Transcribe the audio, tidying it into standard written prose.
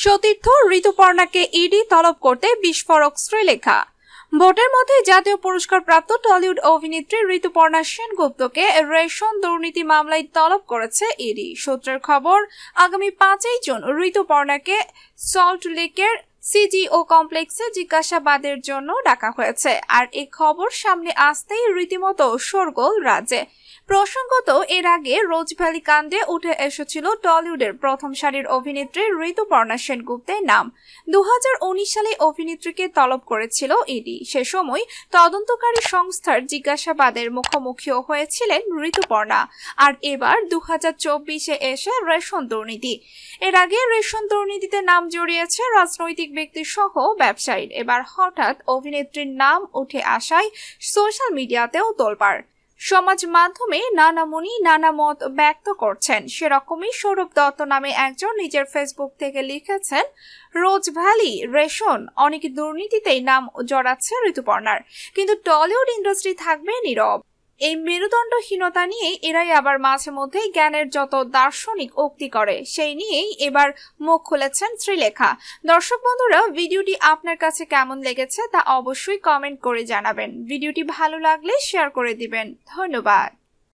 সতীর্থ ঋতুপর্ণাকে ইডি তলব করতে বিস্ফোরক শ্রীলেখা। ভোটের মধ্যে জাতীয় পুরস্কার প্রাপ্ত টলিউড অভিনেত্রী ঋতুপর্ণা সেনগুপ্তকে রেশন দুর্নীতি মামলায় তলব করেছে ইডি। সূত্রের খবর, আগামী 5 জুন ঋতুপর্ণাকে সল্টলেকের সিজিও কমপ্লেক্সে জিজ্ঞাসাবাদের জন্য ডাকা হয়েছে। আর এই খবর সামনে আসতেই রীতিমতো শোরগোল রাজ্যে। প্রসঙ্গত, এর আগে রোজভ্যালি কাণ্ডে উঠে এসেছিল টলিউডের প্রথম সারির অভিনেত্রী ঋতুপর্ণা সেনগুপ্তের নাম। 2019 সালে অভিনেত্রীকে তলব করেছিল ইডি। সে সময় তদন্তকারী সংস্থার জিজ্ঞাসাবাদের মুখোমুখিও হয়েছিলেন ঋতুপর্ণা। আর এবার 2024-এ এসে রেশন দুর্নীতি। এর আগে রেশন দুর্নীতিতে নাম জড়িয়েছে রাজনৈতিক ব্যক্তি সহ ব্যবসায়ীর। এবার হঠাৎ অভিনেত্রীর নাম উঠে আসায় সোশ্যাল মিডিয়াতেও তোলপাড়। সমাজ মাধ্যমে নানা মুনি নানা মত ব্যক্ত করছেন। সেরকমই সৌরভ দত্ত নামে একজন নিজের ফেসবুক থেকে লিখেছেন, রোজভ্যালি রেশন অনেক দুর্নীতিতেই নাম জড়াচ্ছে ঋতুপর্ণার, কিন্তু টলিউড ইন্ডাস্ট্রি থাকবে নীরব। এই মেরুদণ্ডহীনতা নিয়েই এরাই আবার মাঝে মধ্যেই জ্ঞানের যত দার্শনিক উক্তি করে, সেই নিয়েই এবার মুখ খুলেছেন শ্রীলেখা। দর্শক বন্ধুরা, ভিডিওটি আপনার কাছে কেমন লেগেছে তা অবশ্যই কমেন্ট করে জানাবেন। ভিডিওটি ভালো লাগলে শেয়ার করে দিবেন। ধন্যবাদ।